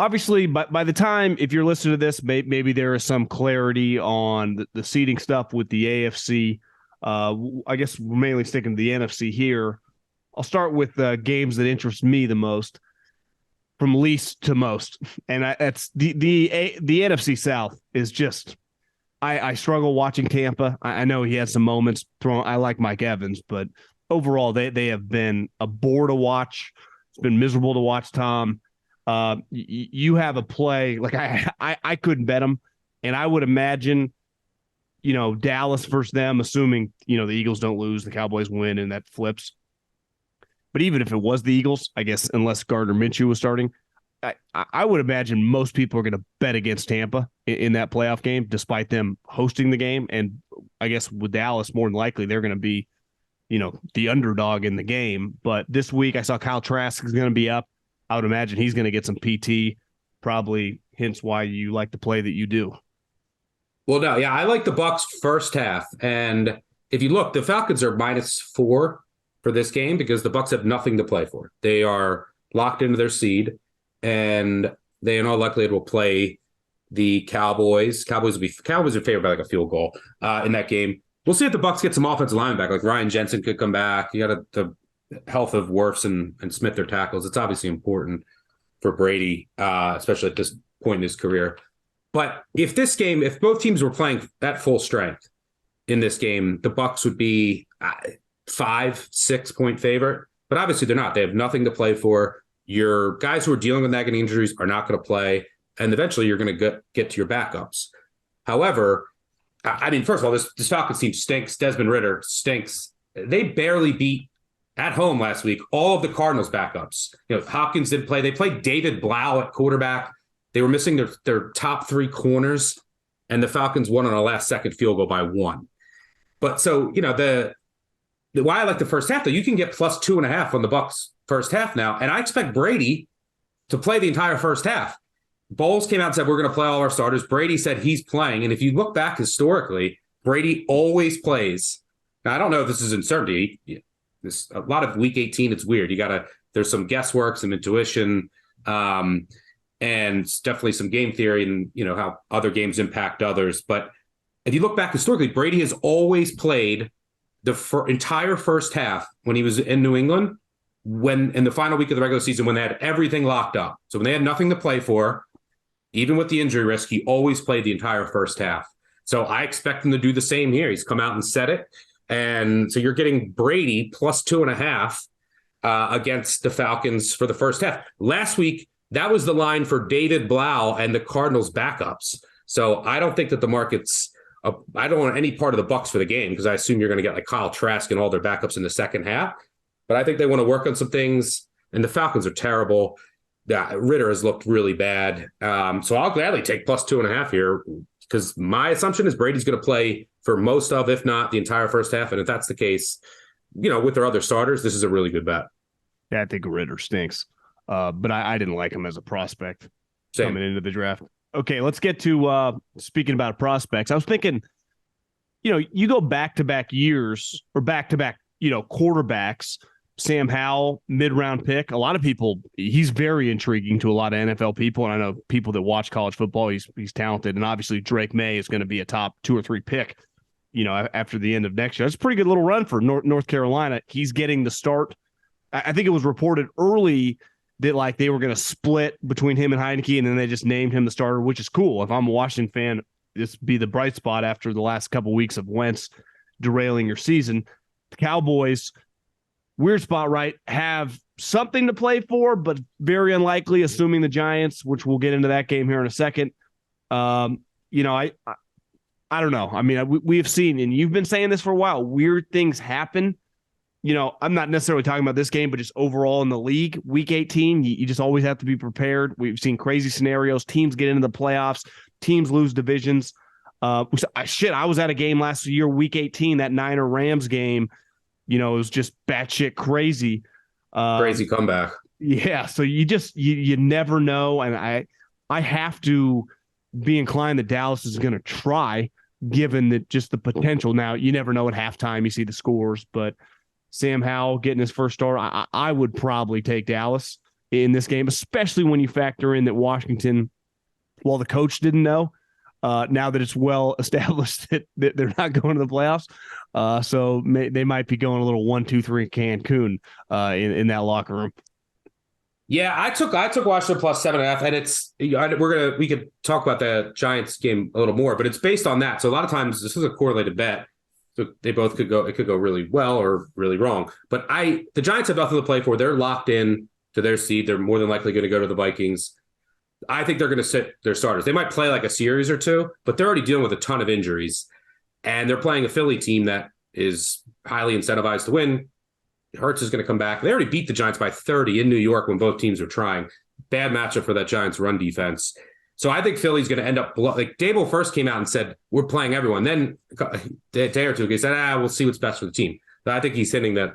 obviously, by the time, if you're listening to this, maybe there is some clarity on the seeding stuff with the AFC. I guess we're mainly sticking to the NFC here. I'll start with games that interest me the most, from least to most, and that's the NFC South is just. I struggle watching Tampa. I know he had some moments thrown. I like Mike Evans, but overall, they have been a bore to watch. It's been miserable to watch, Tom. You have a play like I couldn't bet them, and I would imagine, Dallas versus them, assuming the Eagles don't lose, the Cowboys win, and that flips. But even if it was the Eagles, I guess unless Gardner Minshew was starting, I would imagine most people are going to bet against Tampa in that playoff game, despite them hosting the game. And I guess with Dallas, more than likely, they're going to be, the underdog in the game. But this week, I saw Kyle Trask is going to be up. I would imagine he's going to get some PT, probably hence why you like the play that you do. Well, no, yeah, I like the Bucs first half. And if you look, the Falcons are -4 for this game because the Bucs have nothing to play for. They are locked into their seed, and they in all likelihood will play the Cowboys. Cowboys are favored by like a field goal in that game. We'll see if the Bucs get some offensive line back. Like Ryan Jensen could come back. You got the health of Wirfs and Smith, their tackles. It's obviously important for Brady, especially at this point in his career. But if both teams were playing at full strength in this game, the Bucs would be 5-6 point favorite. But obviously they're not. They have nothing to play for. Your guys who are dealing with nagging injuries are not going to play, and eventually you're going to get to your backups. However, I mean, first of all, this Falcons team stinks. Desmond Ridder stinks. They barely beat at home last week all of the Cardinals backups. Hopkins didn't play. They played David Blau at quarterback. They were missing their top 3 corners, and the Falcons won on a last-second field goal by 1. But so, why I like the first half, though, you can get +2.5 on the Bucs first half now, and I expect Brady to play the entire first half. Bowles came out and said, we're going to play all our starters. Brady said he's playing, and if you look back historically, Brady always plays. Now, I don't know if this is uncertainty. A lot of Week 18, it's weird. There's some guesswork, some intuition, and definitely some game theory and, how other games impact others. But if you look back historically, Brady has always played the entire first half when he was in New England, when in the final week of the regular season, when they had everything locked up. So when they had nothing to play for, even with the injury risk, he always played the entire first half. So I expect him to do the same here. He's come out and said it. And so you're getting Brady +2.5 against the Falcons for the first half. Last week, that was the line for David Blau and the Cardinals backups. So I don't think that the market's I don't want any part of the Bucs for the game because I assume you're going to get like Kyle Trask and all their backups in the second half. But I think they want to work on some things, and the Falcons are terrible. Ridder has looked really bad. So I'll gladly take +2.5 here because my assumption is Brady's going to play for most of, if not the entire first half. And if that's the case, with their other starters, this is a really good bet. Yeah, I think Ridder stinks. But I didn't like him as a prospect coming into the draft. Okay, let's get to speaking about prospects. I was thinking, you go back-to-back years or back-to-back, quarterbacks. Sam Howell, mid-round pick. A lot of people, he's very intriguing to a lot of NFL people, and I know people that watch college football, he's talented. And obviously Drake May is going to be a top 2 or 3 pick, after the end of next year. That's a pretty good little run for North Carolina. He's getting the start. I think it was reported early that they were going to split between him and Heineke, and then they just named him the starter, which is cool. If I'm a Washington fan, this be the bright spot after the last couple of weeks of Wentz derailing your season. The Cowboys, weird spot, right? Have something to play for, but very unlikely, assuming the Giants, which we'll get into that game here in a second. I don't know. I mean, we have seen, and you've been saying this for a while, weird things happen. I'm not necessarily talking about this game, but just overall in the league, Week 18, you just always have to be prepared. We've seen crazy scenarios. Teams get into the playoffs. Teams lose divisions. I was at a game last year, Week 18, that Niner-Rams game. It was just batshit crazy. Crazy comeback. Yeah, so you never know, and I have to be inclined that Dallas is going to try, given that just the potential. Now, you never know at halftime. You see the scores, but Sam Howell getting his first start, I would probably take Dallas. in this game, especially when you factor in that Washington, while the coach didn't know, now that it's well established that they're not going to the playoffs. So they might be going a little 1-2-3 Cancun in that locker room. Yeah, I took Washington plus 7.5, and we could talk about the Giants game a little more, but it's based on that. So a lot of times this is a correlated bet. So they both could go really well or really wrong. But the Giants have nothing to play for. They're locked in to their seed. They're more than likely going to go to the Vikings. I think they're going to sit their starters. They might play like a series or two, but they're already dealing with a ton of injuries. And they're playing a Philly team that is highly incentivized to win. Hurts is going to come back. They already beat the Giants by 30 in New York when both teams were trying. Bad matchup for that Giants run defense. So I think Philly's going to end up like Dable first came out and said, we're playing everyone. Then a day or two ago, he said, we'll see what's best for the team. But I think he's hinting that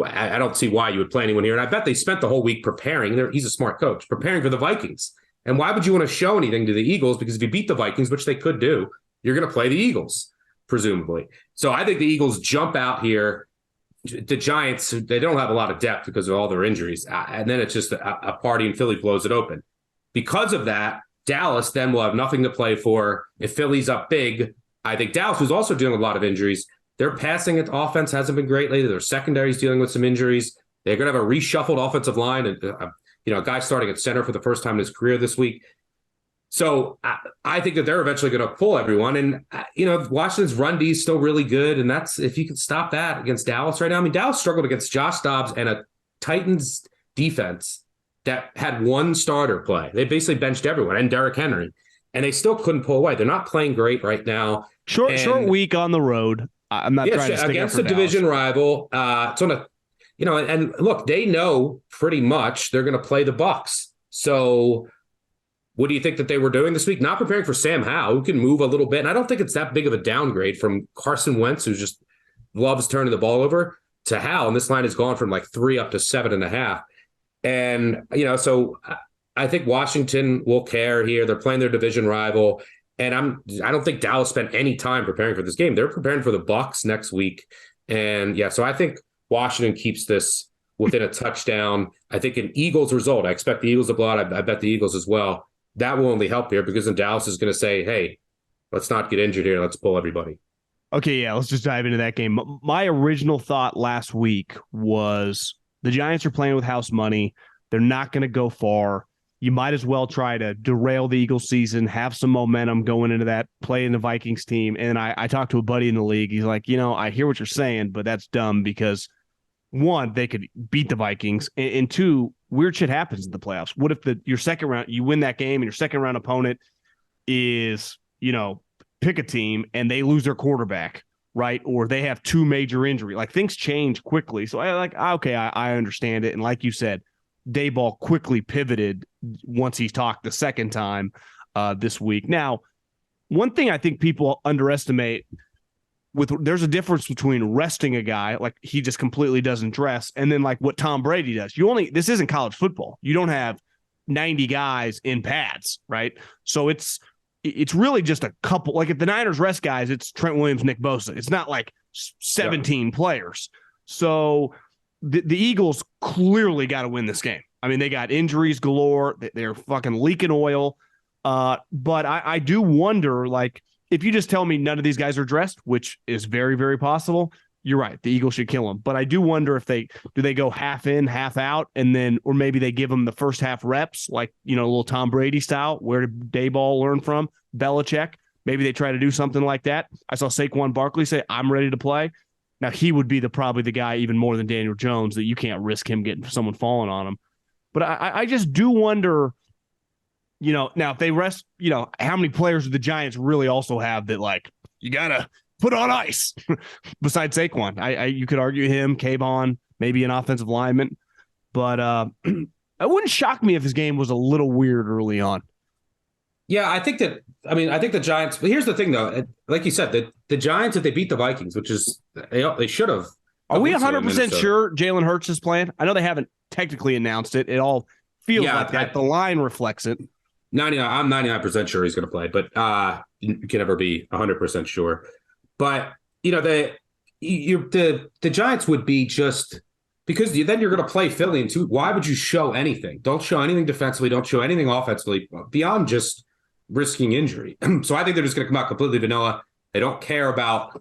I don't see why you would play anyone here. And I bet they spent the whole week preparing. He's a smart coach, preparing for the Vikings. And why would you want to show anything to the Eagles? Because if you beat the Vikings, which they could do, you're going to play the Eagles, presumably. So I think the Eagles jump out here. The Giants, they don't have a lot of depth because of all their injuries. And then it's just a party and Philly blows it open. Because of that, Dallas then will have nothing to play for. If Philly's up big, I think Dallas, who's also dealing with a lot of injuries, their passing offense hasn't been great lately. Their secondary's dealing with some injuries. They're going to have a reshuffled offensive line and a guy starting at center for the first time in his career this week. So I think that they're eventually going to pull everyone. And, Washington's run D is still really good. And that's, if you could stop that against Dallas right now. I mean, Dallas struggled against Josh Dobbs and a Titans defense that had one starter play. They basically benched everyone and Derrick Henry, and they still couldn't pull away. They're not playing great right now. Short week on the road. I'm not trying to stick against up for a division rival. It's on a, and look, they know pretty much they're going to play the Bucs. So what do you think that they were doing this week? Not preparing for Sam Howell, who can move a little bit. And I don't think it's that big of a downgrade from Carson Wentz, who just loves turning the ball over, to Howell. And this line has gone from like 3 up to 7.5. And, so I think Washington will care here. They're playing their division rival. And I don't think Dallas spent any time preparing for this game. They're preparing for the Bucs next week. And so I think Washington keeps this within a touchdown. I think an Eagles result, I expect the Eagles to blow out. I bet the Eagles as well. That will only help here because then Dallas is going to say, hey, let's not get injured here. Let's pull everybody. Okay, yeah, let's just dive into that game. My original thought last week was the Giants are playing with house money. They're not going to go far. You might as well try to derail the Eagles season, have some momentum going into that, playing the Vikings team. And I talked to a buddy in the league. He's like, I hear what you're saying, but that's dumb because, one, they could beat the Vikings, and two, weird shit happens in the playoffs. What if your second round, you win that game and your second round opponent is, pick a team and they lose their quarterback, right? Or they have 2 major injuries. Like, things change quickly. So I understand it. And like you said, Dayball quickly pivoted once he talked the second time this week. Now, one thing I think people underestimate there's a difference between resting a guy, like he just completely doesn't dress, and then like what Tom Brady does. This isn't college football. You don't have 90 guys in pads, right? So it's really just a couple. Like if the Niners rest guys, it's Trent Williams, Nick Bosa. It's not like 17 players. So the Eagles clearly got to win this game. I mean, they got injuries galore. They're fucking leaking oil. But I do wonder, like, if you just tell me none of these guys are dressed, which is very, very possible, you're right. The Eagles should kill them. But I do wonder if they go half in, half out, and then, or maybe they give them the first half reps, like, a little Tom Brady style. Where did Dayball learn from? Belichick. Maybe they try to do something like that. I saw Saquon Barkley say, I'm ready to play. Now, he would be probably the guy even more than Daniel Jones that you can't risk him getting someone falling on him. But I just do wonder, now if they rest, how many players do the Giants really also have that, like, you got to put on ice besides Saquon? You could argue him, Kayvon, maybe an offensive lineman. But it wouldn't shock me if his game was a little weird early on. Yeah, I think the Giants, but here's the thing, though. Like you said, the Giants, if they beat the Vikings, which is, they should have. Are we 100% sure Jalen Hurts is playing? I know they haven't technically announced it. It all feels like that. The line reflects it. I'm 99% sure he's going to play, but you can never be 100% sure. But, the Giants would be just Because then you're going to play Philly in two. Why would you show anything? Don't show anything defensively. Don't show anything offensively beyond just risking injury. So I think they're just going to come out completely vanilla. They don't care about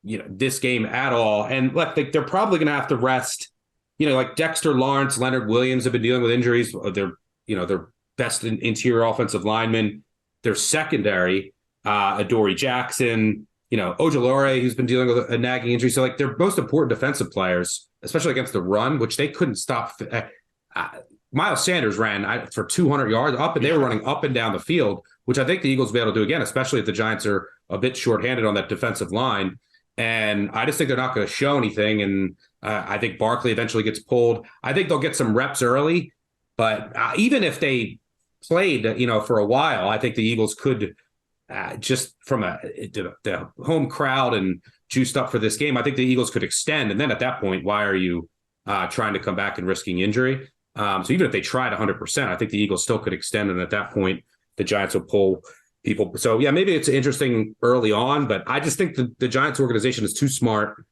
this game at all. And look, they're probably going to have to rest. Like Dexter Lawrence, Leonard Williams have been dealing with injuries. Their best interior offensive linemen. Their secondary, Adoree Jackson, Ojulari, who's been dealing with a nagging injury. So like their most important defensive players, especially against the run, which they couldn't stop. Miles Sanders ran for 200 yards up, and they were running up and down the field, which I think the Eagles will be able to do again, especially if the Giants are a bit shorthanded on that defensive line. And I just think they're not going to show anything. And I think Barkley eventually gets pulled. I think they'll get some reps early, but even if they played, for a while, I think the Eagles could just from the home crowd and juiced up for this game. I think the Eagles could extend. And then at that point, why are you trying to come back and risking injury? So even if they tried 100%, I think the Eagles still could extend. And at that point, the Giants will pull people. So, yeah, maybe it's interesting early on, but I just think the Giants organization is too smart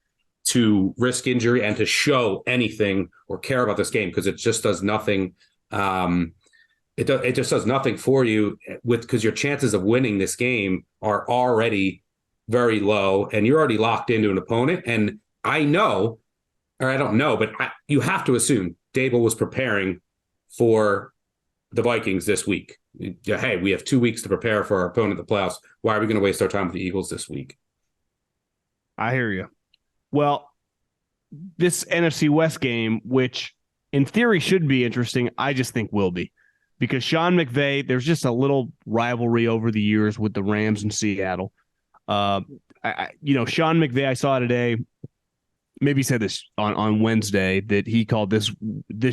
to risk injury and to show anything or care about this game because it just does nothing. It just does nothing for you because your chances of winning this game are already very low and you're already locked into an opponent. And I know, or I don't know, but you have to assume Dable was preparing for the Vikings this week. Hey, we have 2 weeks to prepare for our opponent in the playoffs. Why are we going to waste our time with the Eagles this week? I hear you. Well, this NFC West game, which in theory should be interesting, I just think will be. Because Sean McVay, there's just a little rivalry over the years with the Rams in Seattle. Sean McVay, I saw today, maybe said this on Wednesday, that he called this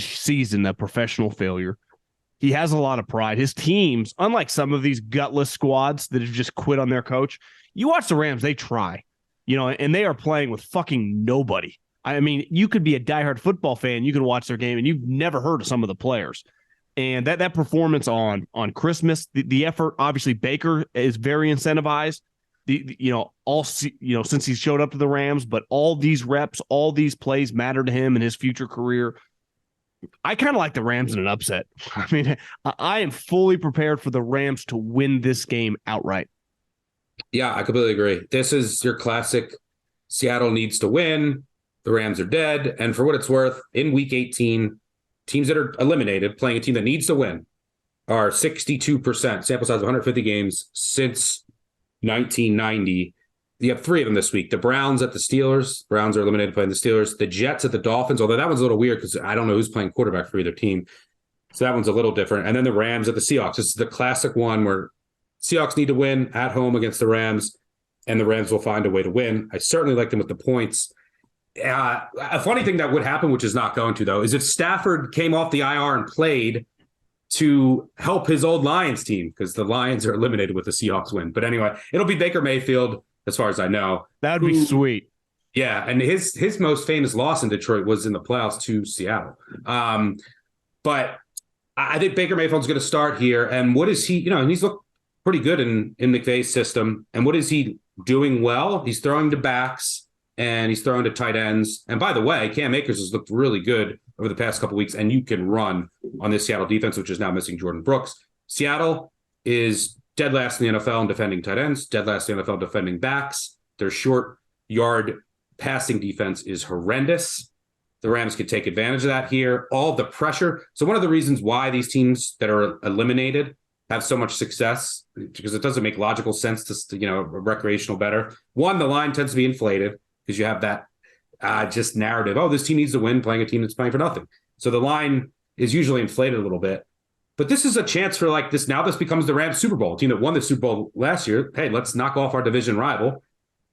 season a professional failure. He has a lot of pride. His teams, unlike some of these gutless squads that have just quit on their coach, you watch the Rams, they try, and they are playing with fucking nobody. I mean, you could be a diehard football fan, you can watch their game, and you've never heard of some of the players. And that performance on Christmas, the effort, obviously Baker is very incentivized. Since he showed up to the Rams, but all these reps, all these plays matter to him in his future career. I kind of like the Rams in an upset. I mean, I am fully prepared for the Rams to win this game outright. Yeah, I completely agree. This is your classic Seattle needs to win. The Rams are dead. And for what it's worth, in week 18, teams that are eliminated playing a team that needs to win are 62%, sample size of 150 games since 1990. You have 3 of them this week. The Browns at the Steelers. Browns are eliminated playing the Steelers. The Jets at the Dolphins, although that one's a little weird because I don't know who's playing quarterback for either team. So that one's a little different. And then the Rams at the Seahawks. This is the classic one where Seahawks need to win at home against the Rams, and the Rams will find a way to win. I certainly like them with the points. A funny thing that would happen, which is not going to, though, is if Stafford came off the IR and played to help his old Lions team, because the Lions are eliminated with the Seahawks win. But anyway, it'll be Baker Mayfield, as far as I know. That would be sweet. Yeah, and his most famous loss in Detroit was in the playoffs to Seattle. But I think Baker Mayfield's going to start here. And what is he, he's looked pretty good in McVay's system. And what is he doing well? He's throwing to backs and he's throwing to tight ends. And by the way, Cam Akers has looked really good over the past couple of weeks. And you can run on this Seattle defense, which is now missing Jordan Brooks. Seattle is dead last in the NFL in defending tight ends, dead last in the NFL defending backs. Their short yard passing defense is horrendous. The Rams could take advantage of that here. All the pressure. So one of the reasons why these teams that are eliminated have so much success, because it doesn't make logical sense to, recreational better. One, the line tends to be inflated because you have that just narrative. Oh, this team needs to win playing a team that's playing for nothing. So the line is usually inflated a little bit. But this is a chance for like this. Now this becomes the Rams Super Bowl, a team that won the Super Bowl last year. Hey, let's knock off our division rival.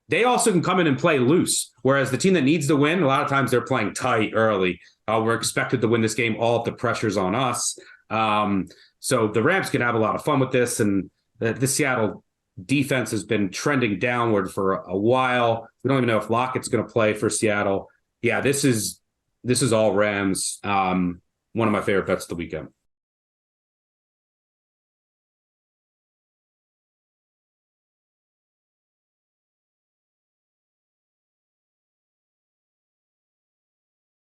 They also can come in and play loose. Whereas the team that needs to win, a lot of times they're playing tight early. We're expected to win this game. All of the pressure's on us. So the Rams can have a lot of fun with this. And the Seattle defense has been trending downward for a while. We don't even know if Lockett's going to play for Seattle. Yeah, this is all Rams. One of my favorite bets of the weekend.